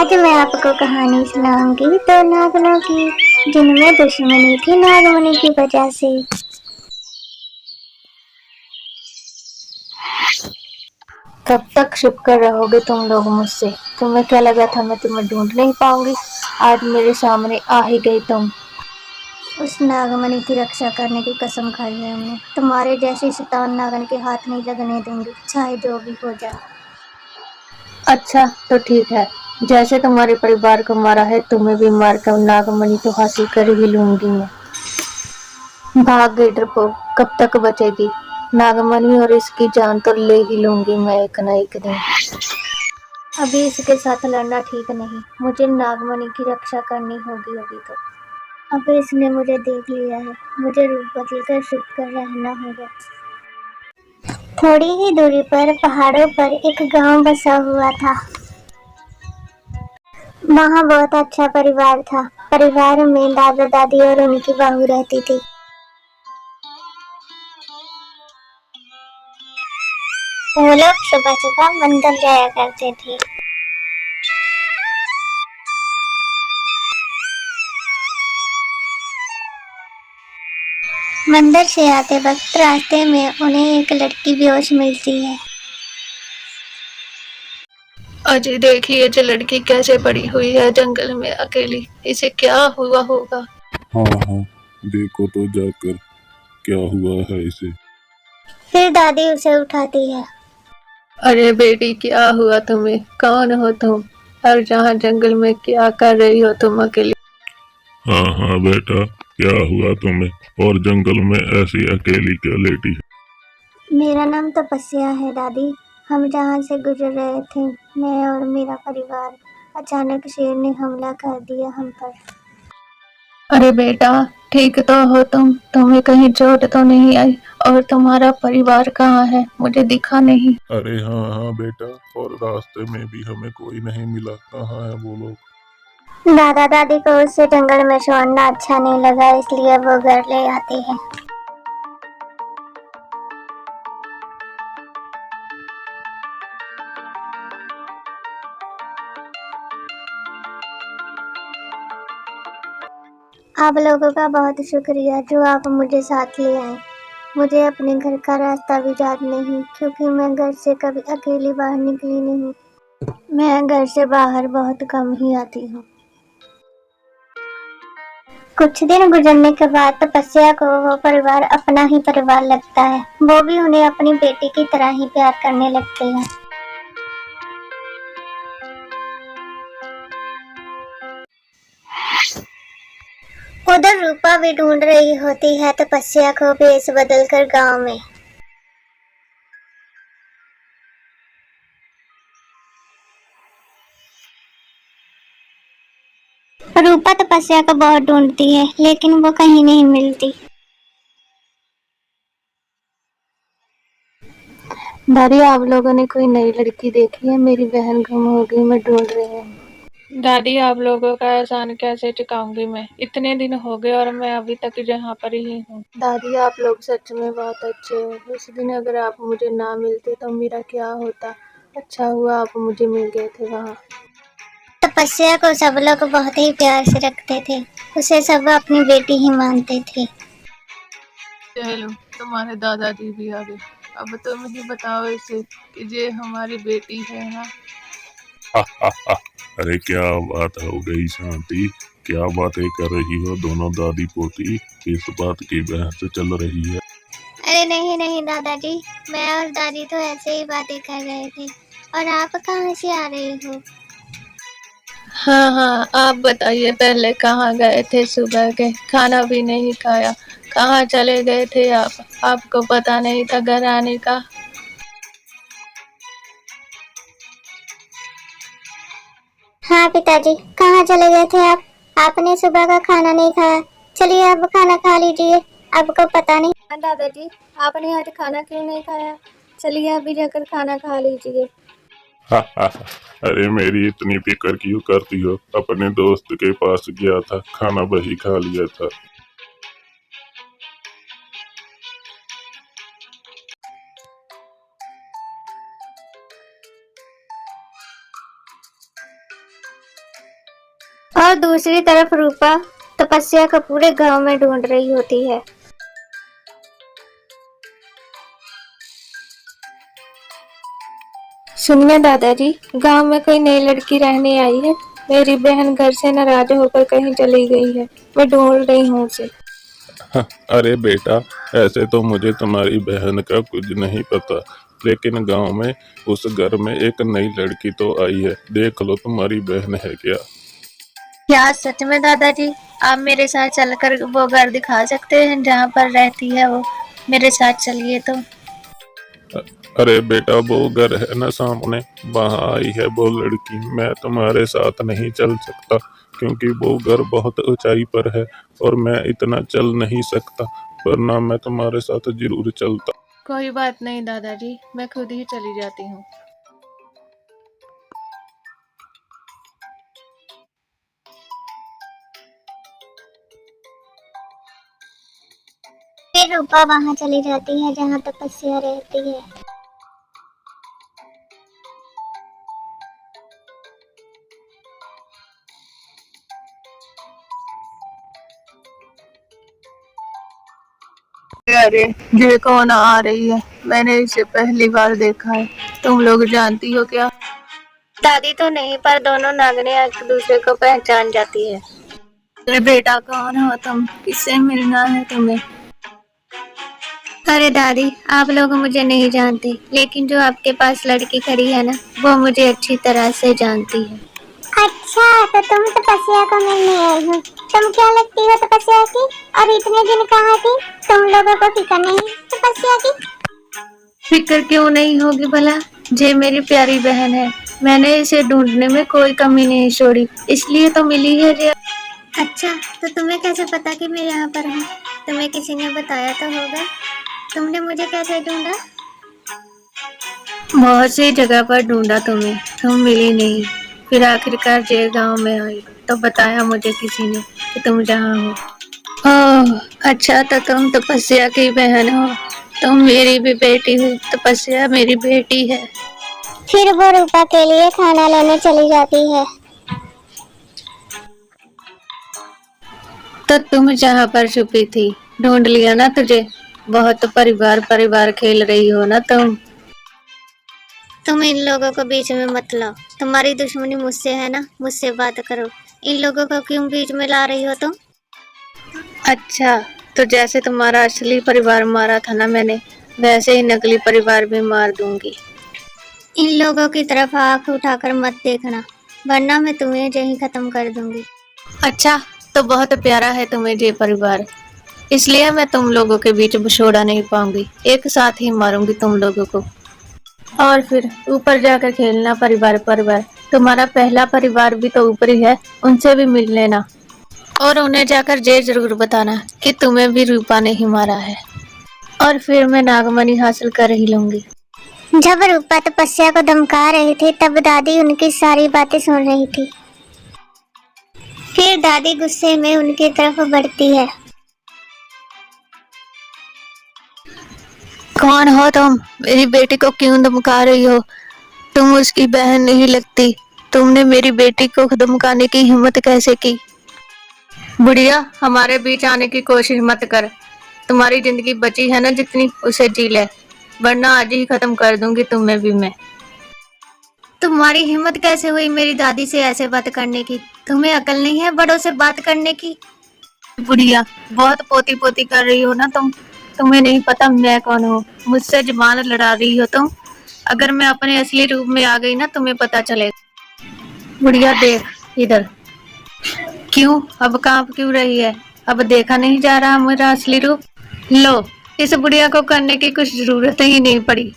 आज मैं आपको कहानी सुनाऊंगी दो नागिनों की जिनमें दुश्मनी थी नागमणि की वजह से। कब तक छिप कर रहोगे तुम लोग मुझसे? तुम्हें क्या लगा था मैं तुम्हें ढूंढ नहीं पाऊंगी? आज मेरे सामने आ ही गई तुम। उस नागमणि की रक्षा करने की कसम खाई है हमने। तुम्हारे जैसी शैतान नागन के हाथ नहीं लगने देंगे, चाहे जो भी हो जाए। अच्छा तो ठीक है, जैसे तुम्हारे परिवार को मारा है तुम्हें भी मार कर नागमणि तो हासिल कर ही लूंगी मैं। भाग गई डरपोक, कब तक बचेगी? नागमणि और इसकी जान तो ले ही लूंगी मैं एक न एक दिन। अभी इसके साथ लड़ना ठीक नहीं, मुझे नागमणि की रक्षा करनी होगी अभी तो। अब इसने मुझे देख लिया है, मुझे रूप बदल कर छुप कर रहना होगा। थोड़ी ही दूरी पर पहाड़ों पर एक गांव बसा हुआ था। वहाँ बहुत अच्छा परिवार था। परिवार में दादा दादी और उनकी बहू रहती थी। वो लोग सुबह सुबह मंदिर जाया करते थे। मंदिर से आते वक्त रास्ते में उन्हें एक लड़की बेहोश मिलती है। अजय देखिए जो लड़की कैसे पड़ी हुई है जंगल में अकेली, इसे क्या हुआ होगा? हाँ हाँ, देखो तो जाकर क्या हुआ है इसे। फिर दादी उसे उठाती है। अरे बेटी क्या हुआ तुम्हें? कौन हो तुम? और जहाँ जंगल में क्या कर रही हो तुम अकेली? हाँ हाँ बेटा, क्या हुआ तुम्हें और जंगल में ऐसी अकेली क्या लेटी? मेरा नाम तपस्या है दादी। हम जहाँ से गुजर रहे थे, मैं और मेरा परिवार, अचानक शेर ने हमला कर दिया हम पर। अरे बेटा ठीक तो हो तुम? तुम्हें कहीं चोट तो नहीं आई? और तुम्हारा परिवार कहाँ है? मुझे दिखा नहीं। अरे हाँ हाँ बेटा, और रास्ते में भी हमें कोई नहीं मिला, कहाँ है वो लोग? दादा दादी को उससे जंगल में छोड़ना अच्छा नहीं लगा, इसलिए वो घर ले आते हैं। आप लोगों का बहुत शुक्रिया जो आप मुझे साथ ले आए। मुझे अपने घर का रास्ता भी याद नहीं, क्योंकि मैं घर से कभी अकेली बाहर निकली नहीं। मैं घर से बाहर बहुत कम ही आती हूँ। कुछ दिन गुजरने के बाद तपस्या को वो परिवार अपना ही परिवार लगता है। वो भी उन्हें अपनी बेटी की तरह ही प्यार करने लगते हैं। उधर रूपा भी ढूंढ रही होती है तपस्या को भेष बदल कर गाँव में। रूपा तपस्या को बहुत ढूंढती है, लेकिन वो कहीं नहीं मिलती। दादी आप लोगों ने कोई नई लड़की देखी है? मेरी बहन गुम हो गई, मैं ढूंढ रही हूँ। दादी आप लोगों का एहसान कैसे चुकाऊंगी मैं? इतने दिन हो गए और मैं अभी तक यहाँ पर ही हूँ। दादी आप लोग सच में बहुत अच्छे हो। उस दिन अगर आप मुझे ना मिलते तो मेरा क्या होता? अच्छा हुआ आप मुझे मिल गए थे वहाँ। तपस्या को सब लोग बहुत ही प्यार से रखते थे। उसे सब अपनी बेटी ही मानते थे। चलो तुम्हारे दादाजी भी आ गए। अब तुम ही बताओ इसे कि ये हमारी बेटी है ना? अरे क्या बात हो गई शांति, क्या बातें कर रही हो दोनों दादी पोती? किस बात की बहस चल रही है? अरे नहीं नहीं दादाजी, मैं और दादी तो ऐसे ही बातें कर रहे थे। और आप कहाँ से आ रही हो? हाँ हाँ आप बताइए पहले कहाँ गए थे? सुबह के खाना भी नहीं खाया, कहाँ चले गए थे आप? आपको पता नहीं था घर आने का? हाँ पिताजी, कहाँ चले गए थे आप? आपने सुबह का खाना नहीं खाया। चलिए अब खाना खा लीजिए। आपको पता नहीं। हाँ दादाजी, आपने आज खाना क्यों नहीं खाया? चलिए अभी जाकर खाना खा लीजिए। अरे मेरी इतनी फिक्र क्यों करती हो? अपने दोस्त के पास गया था, खाना वही खा लिया था। और दूसरी तरफ रूपा तपस्या को पूरे गांव में ढूंढ रही होती है। सुनिए दादाजी, गांव में कोई नई लड़की रहने आई है। मेरी बहन घर से नाराज होकर कहीं चली गई है। मैं ढूंढ रही हूँ उसे। अरे बेटा, ऐसे तो मुझे तुम्हारी बहन का कुछ नहीं पता, लेकिन गांव में उस घर में एक नई लड़की तो आई है। देख लो तुम्हारी बहन है क्या? क्या सच में दादाजी? आप मेरे साथ चलकर वो घर दिखा सकते हैं जहाँ पर रहती है वो? मेरे साथ चलिए तो। अरे बेटा, वो घर है ना सामने, वहाँ आई है वो लड़की। मैं तुम्हारे साथ नहीं चल सकता क्योंकि वो घर बहुत ऊंचाई पर है और मैं इतना चल नहीं सकता, वरना मैं तुम्हारे साथ जरूर चलता। कोई बात नहीं दादाजी, मैं खुद ही चली जाती हूँ। फिर रूपा वहां चली जाती है जहां तपस्या रहती है। अरे ये कौन आ रही है? मैंने इसे पहली बार देखा है। तुम लोग जानती हो क्या? दादी तो नहीं, पर दोनों नागने एक दूसरे को पहचान जाती है। अरे बेटा, कौन हो तुम? किससे मिलना है तुम्हें? अरे दादी, आप लोग मुझे नहीं जानते, लेकिन जो आपके पास लड़की खड़ी है ना, वो मुझे अच्छी तरह से जानती है। अच्छा, तो तुम तपस्या को मिलने आई हो। तुम क्या लगती हो तपस्या की? और इतने दिन कहाँ थी? तुम लोगों को फिक्र नहीं तपस्या की? फिक्र क्यों नहीं होगी भला? ये मेरी प्यारी बहन है। मैंने इसे ढूंढने में कोई कमी नहीं छोड़ी, इसलिए तो मिली है ये। अच्छा, तो तुम्हें कैसे पता कि मैं यहाँ पर हूँ? तुम्हें किसी ने बताया तो होगा। तुमने मुझे कैसे ढूंढा? बहुत सी जगह पर ढूंढा तुम्हें, तुम मिली नहीं। फिर आखिरकार जे गांव में आई तो बताया मुझे किसी ने कि तुम जहाँ हो। ओह, अच्छा, तो तुम तपस्या की बहन हो। तुम मेरी भी बेटी हो। तपस्या मेरी बेटी है। फिर वो रूपा के लिए खाना लेने चली जाती है। तो तुम जहाँ पर छुपी थी, ढूंढ लिया ना तुझे। बहुत परिवार परिवार खेल रही हो ना तुम। तुम इन लोगों को बीच में मत लाओ। तुम्हारी दुश्मनी मुझसे है ना, मुझसे बात करो। इन लोगों को क्यों बीच में ला रही हो तुम? अच्छा, तो जैसे तुम्हारा असली परिवार मारा था ना मैंने, वैसे ही नकली परिवार भी मार दूंगी। इन लोगों की तरफ आंख उठाकर मत देखना, वरना मैं तुम्हें यहीं खत्म कर दूंगी। अच्छा, तो बहुत प्यारा है तुम्हें ये परिवार, इसलिए मैं तुम लोगों के बीच छोड़ा नहीं पाऊंगी। एक साथ ही मारूंगी तुम लोगों को। और फिर ऊपर जाकर खेलना परिवार परिवार। तुम्हारा पहला परिवार भी तो ऊपर ही है, उनसे भी मिल लेना। और उन्हें जाकर ये जरूर बताना कि तुम्हें भी रूपा ने ही मारा है। और फिर मैं नागमणि हासिल कर ही लूंगी। जब रूपा तपस्या को धमका रही थी, तब दादी उनकी सारी बातें सुन रही थी। फिर दादी गुस्से में उनकी तरफ बढ़ती है। कौन हो तुम? मेरी बेटी को क्यों धमका रही हो? तुम उसकी बहन नहीं लगती। तुमने मेरी बेटी को धमकाने की हिम्मत कैसे की? बुढ़िया, हमारे बीच आने की कोशिश मत कर। तुम्हारी जिंदगी बची है ना जितनी, उसे जी ले, वरना आज ही खत्म कर दूंगी तुम्हें भी मैं। तुम्हारी हिम्मत कैसे हुई मेरी दादी से ऐसे बात करने की? तुम्हें अकल नहीं है बड़ों से बात करने की? बुढ़िया, बहुत पोती पोती कर रही हो ना तुम। तुम्हें नहीं पता मैं कौन हूँ। मुझसे जुबान लड़ा रही हो तुम। अगर मैं अपने असली रूप में आ गई ना, तुम्हें पता चलेगा। बुढ़िया देख इधर। क्यों, अब कांप क्यों रही है? अब देखा नहीं जा रहा मेरा असली रूप? लो, इस बुढ़िया को करने की कुछ जरूरत ही नहीं पड़ी।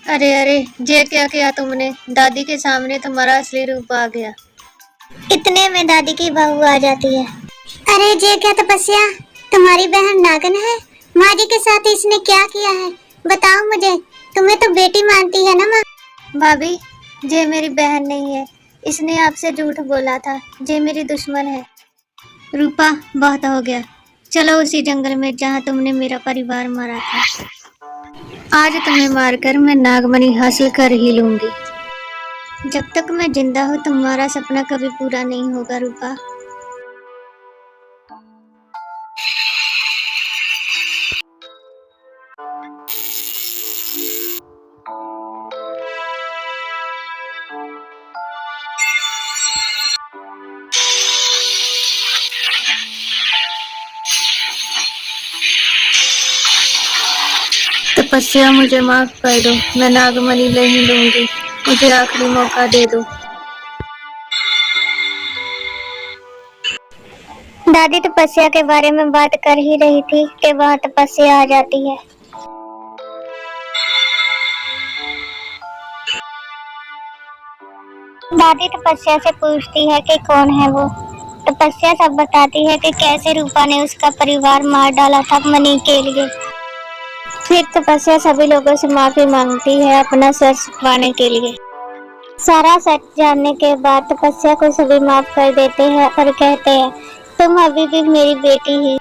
अरे अरे, ये क्या किया तुमने? दादी के सामने तुम्हारा असली रूप आ गया। इतने में दादी की बहू आ जाती है। अरे ये क्या तपस्या, तुम्हारी बहन नागन है? माँ जी के साथ इसने क्या किया है? बताओ मुझे। तुम्हें तो बेटी मानती है ना माँ? भाभी, ये मेरी बहन नहीं है। इसने आपसे झूठ बोला था। ये मेरी दुश्मन है। रूपा, बहुत हो गया। चलो उसी जंगल में जहाँ तुमने मेरा परिवार मारा था। आज तुम्हें मारकर मैं नागमणि हासिल कर ही लूंगी। जब तक मैं जिंदा हूँ तुम्हारा सपना कभी पूरा नहीं होगा रूपा। तपस्या मुझे माफ कर दो, मैं नागमणि नहीं लूंगी, मुझे आखिरी मौका दे दो। दादी तपस्या के बारे में बात कर ही रही थी कि वहाँ तपस्या आ जाती है। दादी तपस्या से पूछती है कि कौन है वो। तपस्या सब बताती है कि कैसे रूपा ने उसका परिवार मार डाला था मणि के लिए। फिर तपस्या सभी लोगों से माफी मांगती है अपना सर छुपाने के लिए। सारा सच जानने के बाद तपस्या को सभी माफ कर देते हैं और कहते हैं तुम अभी भी मेरी बेटी ही।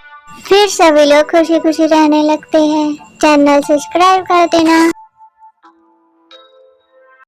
फिर सभी लोग खुशी खुशी रहने लगते हैं। चैनल सब्सक्राइब कर देना।